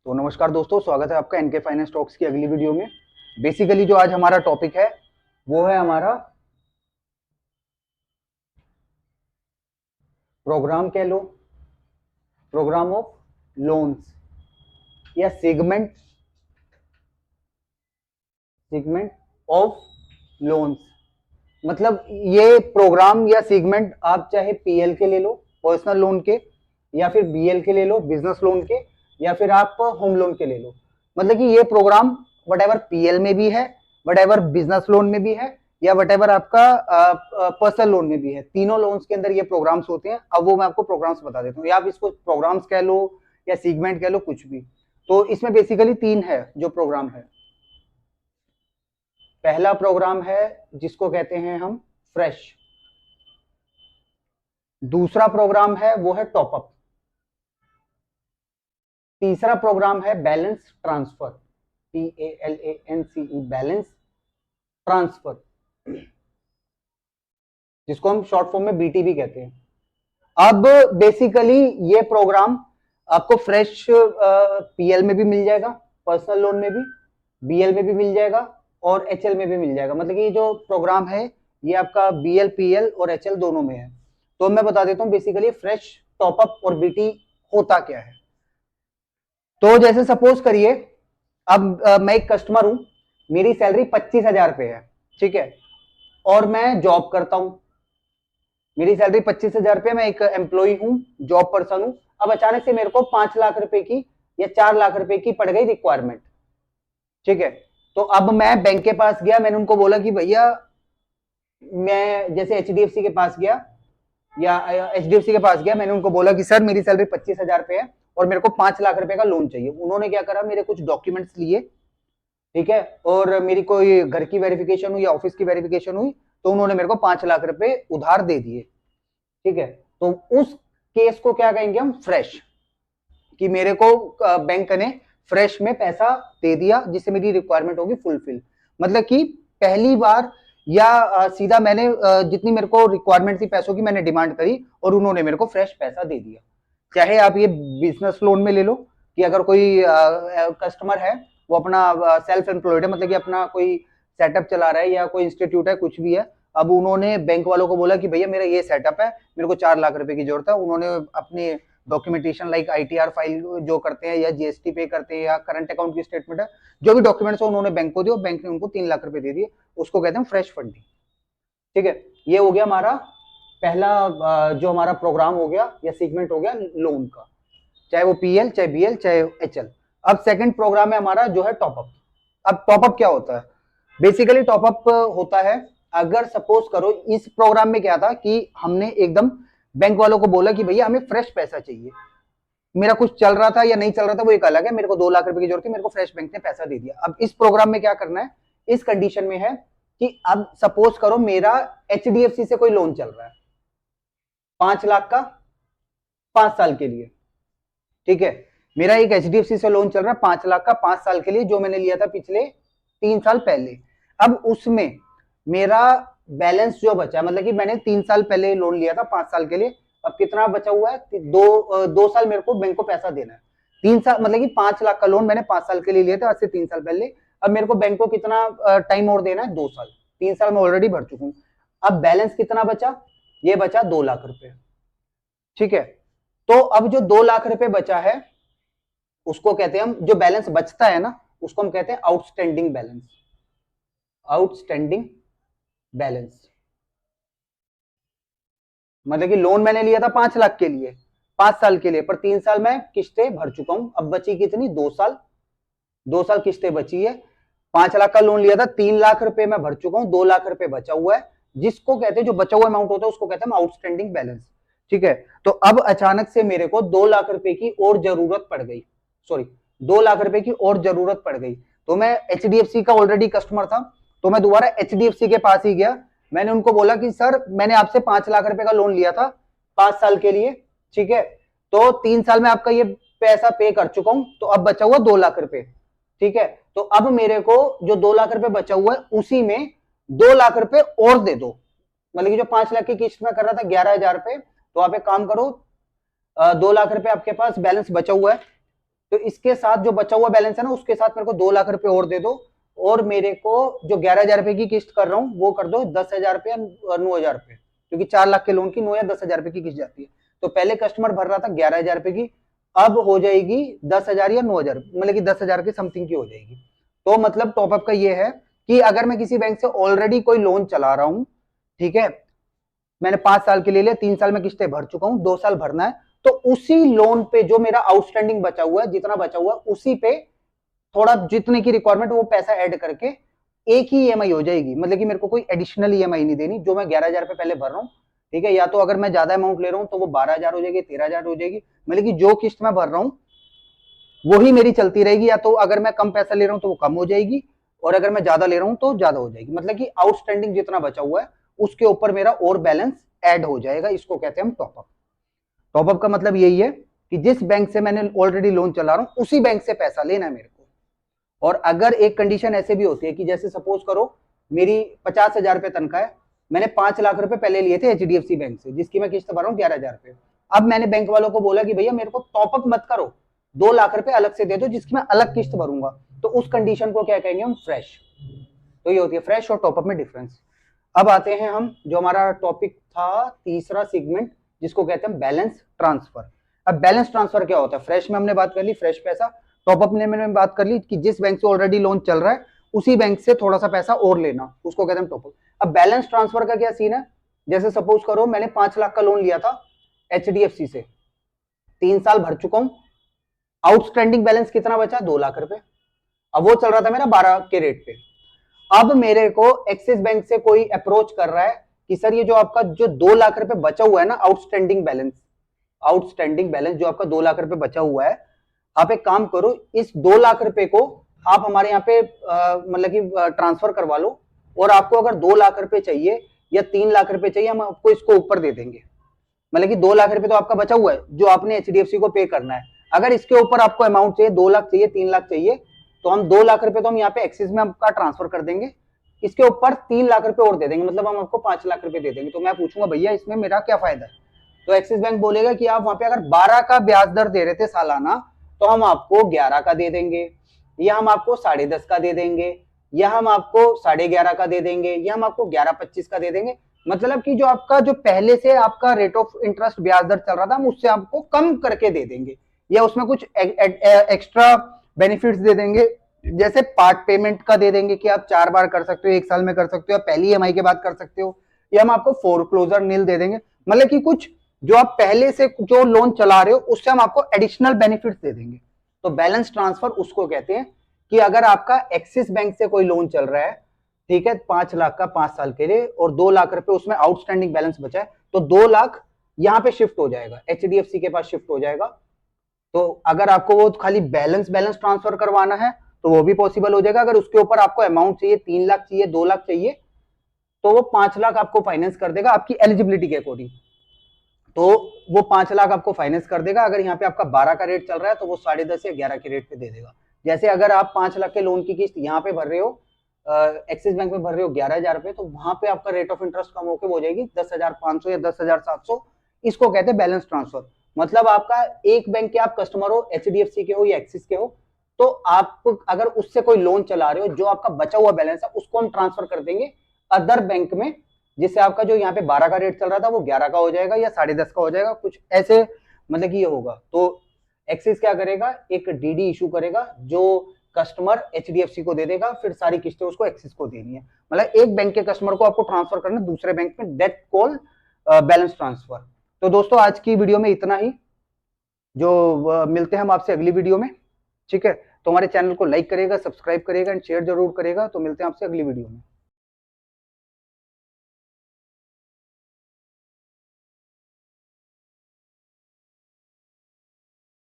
तो नमस्कार दोस्तों, स्वागत है आपका एनके फाइनेंस टॉक्स की अगली वीडियो में। बेसिकली जो आज हमारा टॉपिक है वो है हमारा प्रोग्राम, कह लो प्रोग्राम ऑफ लोन्स या सेगमेंट ऑफ लोन्स। मतलब ये प्रोग्राम या सेगमेंट आप चाहे पीएल के ले लो, पर्सनल लोन के, या फिर बीएल के ले लो, बिजनेस लोन के, या फिर आप होम लोन के ले लो। मतलब कि ये प्रोग्राम वट एवर पीएल में भी है, वट एवर बिजनेस लोन में भी है, या वट एवर आपका पर्सनल लोन में भी है। तीनों लोन्स के अंदर ये प्रोग्राम्स होते हैं। अब वो मैं आपको प्रोग्राम्स बता देता हूँ, या आप इसको प्रोग्राम्स कह लो या सेगमेंट कह लो, कुछ भी। तो इसमें बेसिकली तीन है जो प्रोग्राम है। पहला प्रोग्राम है जिसको कहते हैं हम फ्रेश। दूसरा प्रोग्राम है वो है टॉपअप। तीसरा प्रोग्राम है balance transfer, PALANCE, balance transfer, जिसको हम शॉर्ट फॉर्म में BTB कहते हैं। अब बेसिकली ये प्रोग्राम आपको फ्रेश पीएल में भी मिल जाएगा, पर्सनल लोन में भी, बीएल में भी मिल जाएगा और एचएल में भी मिल जाएगा। मतलब कि ये जो प्रोग्राम है ये आपका बीएल, पीएल और एचएल दोनों में है। तो मैं बता देता हूँ बेसिकली फ्रेश, टॉपअप और बीटी होता क्या है। तो जैसे सपोज करिए, अब मैं एक कस्टमर हूं, मेरी सैलरी 25,000 रुपए है, ठीक है, और मैं जॉब करता हूं। मेरी सैलरी 25,000 रुपए, मैं एक एम्प्लॉय हूं, जॉब पर्सन हूं। अब अचानक से मेरे को 5 लाख रुपए की या 4 लाख रुपए की पड़ गई रिक्वायरमेंट, ठीक है। तो अब मैं बैंक के पास गया, मैंने उनको बोला कि भैया, मैं जैसे एचडीएफसी के पास गया या एचडीएफसी के पास गया, मैंने उनको बोला कि सर मेरी सैलरी 25,000 रुपए है और मेरे को 5 लाख रुपए का लोन चाहिए। उन्होंने क्या करा, मेरे कुछ डॉक्यूमेंट्स लिए, ठीक है, और मेरी कोई घर की वेरिफिकेशन हुई या ऑफिस की वेरिफिकेशन हुई, तो उन्होंने मेरे को 5 लाख रुपए उधार दे दिए, ठीक है। तो उस केस को क्या कहेंगे हम, फ्रेश, कि मेरे को बैंक ने फ्रेश में पैसा दे दिया जिससे मेरी रिक्वायरमेंट होगी फुलफिल। मतलब कि पहली बार या सीधा मैंने जितनी मेरे को रिक्वायरमेंट थी पैसों की, मैंने डिमांड करी और उन्होंने मेरे को फ्रेश पैसा दे दिया। चाहे आप ये बिजनेस लोन में ले लो, कि अगर कोई कस्टमर है, वो अपना सेल्फ एम्प्लॉयड है, मतलब कि अपना कोई सेटअप चला रहा है या कोई इंस्टीट्यूट है, कुछ भी है। अब उन्होंने बैंक वालों को बोला कि भैया मेरा ये सेटअप है, मेरे को 4 लाख रुपए की जरूरत है। उन्होंने अपनी डॉक्यूमेंटेशन लाइक ITR फाइल जो करते हैं या GST पे करते हैं या करंट अकाउंट की स्टेटमेंट है, जो भी डॉक्यूमेंट्स है उन्होंने बैंक को दिए, बैंक ने उनको 3 लाख रुपए दे दिए। उसको कहते हैं फ्रेश फंडिंग, ठीक है। ये हो गया हमारा पहला जो हमारा प्रोग्राम हो गया या सेगमेंट हो गया लोन का, चाहे वो पीएल, चाहे बीएल, चाहे एचएल। अब सेकंड प्रोग्राम है हमारा जो है टॉपअप। अब टॉपअप क्या होता है, बेसिकली टॉपअप होता है, अगर सपोज करो इस प्रोग्राम में क्या था कि हमने एकदम बैंक वालों को बोला कि भैया हमें फ्रेश पैसा चाहिए, मेरा कुछ चल रहा था या नहीं चल रहा था वो एक अलग है, मेरे को 2 लाख रुपए की जरूरत है, मेरे को फ्रेश बैंक ने पैसा दे दिया। अब इस प्रोग्राम में क्या करना है, इस कंडीशन में है कि अब सपोज करो मेरा HDFC से कोई लोन चल रहा है 5 लाख का 5 साल के लिए, ठीक है। मेरा एक HDFC से लोन चल रहा है 5 लाख का 5 साल के लिए, जो मैंने लिया था पिछले 3 साल पहले। अब उसमें मेरा बैलेंस जो बचा, मतलब कि मैंने 3 साल पहले लोन लिया था 5 साल के लिए, अब कितना बचा हुआ है, 2 साल मेरे को बैंक को पैसा देना है। 3 साल मतलब कि 5 लाख का लोन मैंने 5 साल के लिए लिया था आज से 3 साल पहले। अब मेरे को बैंक को कितना टाइम और देना है, 2 साल। 3 साल में ऑलरेडी भर चुका हूं। अब बैलेंस कितना बचा, ये बचा 2 लाख रुपए, ठीक है। तो अब जो 2 लाख रुपए बचा है उसको कहते हैं हम, जो बैलेंस बचता है ना उसको हम कहते हैं आउटस्टैंडिंग बैलेंस, आउटस्टैंडिंग बैलेंस। मतलब कि लोन मैंने लिया था 5 लाख के लिए 5 साल के लिए, पर 3 साल में किस्तें भर चुका हूं। अब बची कितनी, 2 साल, 2 साल किस्तें बची है। 5 लाख का लोन लिया था, 3 लाख रुपए मैं भर चुका हूं, 2 लाख रुपए बचा हुआ है, जिसको कहते हैं, जो बचा हुआ अमाउंट होता है उसको कहते हैं आउटस्टैंडिंग बैलेंस, ठीक है। तो अब अचानक से मेरे को 2 लाख रुपए की और जरूरत पड़ गई, सॉरी 2 लाख रुपए की और जरूरत पड़ गई। तो मैं HDFC का ऑलरेडी कस्टमर था, तो मैं दोबारा HDFC के पास ही गया। मैंने उनको बोला कि सर मैंने आपसे 5 लाख रुपए का लोन लिया था 5 साल के लिए, ठीक है, तो 3 साल में आपका ये पैसा पे कर चुका हूं, तो अब बचा हुआ 2 लाख रुपए, ठीक है। तो अब मेरे को जो 2 लाख रुपए बचा हुआ है उसी में 2 लाख रुपए और दे दो। मतलब कि जो 5 लाख की किस्त में कर रहा था 11,000 रुपए, तो आप एक काम करो, 2 लाख रुपए आपके पास बैलेंस बचा हुआ है, तो इसके साथ जो बचा हुआ बैलेंस है ना, उसके साथ मेरे को 2 लाख रुपए और दे दो, और मेरे को जो 11,000 रुपए की किस्त कर रहा हूँ वो कर दो 10,000 रुपए या 9,000 रुपए, क्योंकि 4 लाख के लोन की 9 या 10,000 रुपए की किस्त जाती है। तो पहले कस्टमर भर रहा था 11,000 रुपए की, अब हो जाएगी 10,000 या 9,000, मतलब कि 10,000 की समथिंग की हो जाएगी। तो मतलब टॉपअप का ये है कि अगर मैं किसी बैंक से ऑलरेडी कोई लोन चला रहा हूं, ठीक है, मैंने 5 साल के ले लिया, 3 साल में किस्तें भर चुका हूं, 2 साल भरना है, तो उसी लोन पे जो मेरा आउटस्टैंडिंग बचा हुआ है, जितना बचा हुआ है उसी पे थोड़ा जितने की रिक्वायरमेंट वो पैसा ऐड करके एक ही ईएमआई हो जाएगी, मतलब कि मेरे को कोई एडिशनल ईएमआई नहीं देनी। जो मैं 11,000 रुपए पहले भर रहा हूँ, ठीक है, या तो अगर मैं ज्यादा अमाउंट ले रहा हूँ तो वो 12,000 हो जाएगी, 13,000 हो जाएगी, मतलब कि जो किस्त मैं भर रहा हूँ वही मेरी चलती रहेगी, या तो अगर मैं कम पैसा ले रहा हूँ तो वो कम हो जाएगी, और अगर मैं ज्यादा ले रहा हूँ तो ज्यादा हो जाएगी, मतलब कि आउटस्टैंडिंग जितना बचा हुआ है उसके ऊपर मेरा और बैलेंस ऐड हो जाएगा। इसको कहते हैं हम टॉपअप। टॉपअप का मतलब यही है कि जिस बैंक से मैंने ऑलरेडी लोन चला रहा हूं उसी बैंक से पैसा लेना है मेरे को। और अगर एक कंडीशन ऐसे भी होती है कि जैसे सपोज करो मेरी 50,000 रुपए तनख्वाह है, मैंने 5 लाख रुपए पहले लिए थे एचडीएफसी बैंक से, जिसकी मैं किस्त भर रहा हूँ 11,000 रुपए। अब मैंने बैंक वालों को बोला कि भैया मेरे को टॉपअप मत करो, 2 लाख रुपए अलग से दे दो जिसकी मैं अलग किस्त भरूंगा, तो उस कंडीशन को क्या कहेंगे हम, फ्रेश। तो ये होती है फ्रेश और टॉपअप में डिफरेंस। अब आते हैं हम, जो हमारा टॉपिक था तीसरा सेगमेंट, जिसको कहते हैं बैलेंस ट्रांसफर। अब बैलेंस ट्रांसफर क्या होता है? फ्रेश में हमने बात कर ली, फ्रेश पैसा। टॉपअप में मैंने बात कर ली कि जिस बैंक से ऑलरेडी लोन चल रहा है उसी बैंक से थोड़ा सा पैसा और लेना, उसको कहते हैं टॉपअप। अब बैलेंस ट्रांसफर का क्या सीन है? जैसे सपोज करो मैंने 5 लाख का लोन लिया था एचडीएफसी से, 3 साल भर चुका हूं, आउटस्टैंडिंग बैलेंस कितना बचा? 2 लाख रुपए। अब वो चल रहा था मेरा 12 के रेट पे। अब मेरे को एक्सिस बैंक से कोई अप्रोच कर रहा है कि सर ये जो आपका जो 2 लाख रुपए बचा हुआ है ना, आउटस्टैंडिंग बैलेंस, आउटस्टैंडिंग बैलेंस जो आपका 2 लाख रुपए बचा हुआ है, आप एक काम करो, इस 2 लाख रुपए को आप हमारे यहाँ पे मतलब कि ट्रांसफर करवा लो, और आपको अगर 2 लाख रुपए चाहिए या 3 लाख रुपए चाहिए, हम आपको इसको ऊपर दे देंगे। मतलब कि 2 लाख रुपए तो आपका बचा हुआ है जो आपने एचडीएफसी को पे करना है, अगर इसके ऊपर आपको अमाउंट चाहिए, 2 लाख चाहिए, 3 लाख चाहिए, तो हम 2 लाख रुपए तो हम यहाँ पे एक्सिस में आपका ट्रांसफर कर देंगे, इसके ऊपर 3 लाख रुपए और दे देंगे, मतलब हम आपको 5 लाख रुपए दे देंगे। तो मैं पूछूंगा भैया इसमें मेरा क्या फायदा है? तो एक्सिस बैंक बोलेगा कि आप वहां पे अगर 12 का ब्याज दर दे रहे थे सालाना, तो हम आपको 11 का दे देंगे, या हम आपको 10.5 का दे देंगे, या हम आपको 11.5 का दे देंगे, या हम आपको 11.25 का दे देंगे। मतलब कि जो आपका जो पहले से आपका रेट ऑफ इंटरेस्ट ब्याज दर चल रहा था, हम उससे आपको कम करके दे देंगे, या उसमें कुछ एक्स्ट्रा बेनिफिट्स दे देंगे, जैसे पार्ट पेमेंट का दे देंगे कि आप 4 बार कर सकते हो, 1 साल में कर सकते हो, पहली ईएमआई के बाद कर सकते हो, या हम आपको फोरक्लोजर नील दे देंगे। मतलब कि कुछ जो आप पहले से जो लोन चला रहे हो उससे हम आपको एडिशनल बेनिफिट्स दे देंगे। तो बैलेंस ट्रांसफर उसको कहते हैं कि अगर आपका एक्सिस बैंक से कोई लोन चल रहा है, ठीक है, 5 लाख का 5 साल के लिए, और 2 लाख रुपए उसमें आउटस्टैंडिंग बैलेंस बचा है, तो 2 लाख यहां पे शिफ्ट हो जाएगा, एचडीएफसी के पास शिफ्ट हो जाएगा। तो अगर आपको वो खाली बैलेंस ट्रांसफर करवाना है तो वो भी पॉसिबल हो जाएगा। अगर उसके ऊपर आपको अमाउंट चाहिए, 3 लाख चाहिए, 2 लाख चाहिए, तो वो 5 लाख आपको फाइनेंस कर देगा आपकी एलिजिबिलिटी के अकॉर्डिंग। तो वो 5 लाख आपको फाइनेंस कर देगा। अगर यहाँ पे आपका 12 का रेट चल रहा है तो वो 10.5 या 11 के रेट पे दे देगा। जैसे अगर आप 5 लाख के लोन की किस्त यहाँ पे भर रहे हो, एक्सिस बैंक में भर रहे हो 11,000 रुपए, तो वहां पे आपका रेट ऑफ इंटरेस्ट कम होकर हो जाएगी 10,500 या 10,700। इसको कहते हैं बैलेंस ट्रांसफर। मतलब आपका एक बैंक के आप कस्टमर हो, एचडीएफसी के हो या एक्सिस के हो, तो आप अगर उससे कोई लोन चला रहे हो, जो आपका बचा हुआ बैलेंस है उसको हम ट्रांसफर कर देंगे अदर बैंक में, जिससे आपका जो यहाँ पे 12 का रेट चल रहा था वो 11 का हो जाएगा या 10.5 का हो जाएगा, कुछ ऐसे, मतलब कि ये होगा। तो एक्सिस क्या करेगा, एक डीडी इशू करेगा जो कस्टमर एचडीएफसी को दे देगा, फिर सारी किस्तें उसको एक्सिस को देनी है। मतलब एक बैंक के कस्टमर को आपको ट्रांसफर करना दूसरे बैंक में, दैट कॉल बैलेंस ट्रांसफर। तो दोस्तों आज की वीडियो में इतना ही, जो मिलते हैं हम आपसे अगली वीडियो में, ठीक है। तो हमारे चैनल को लाइक करेगा, सब्सक्राइब करेगा एंड शेयर जरूर करेगा। तो मिलते हैं आपसे अगली वीडियो में।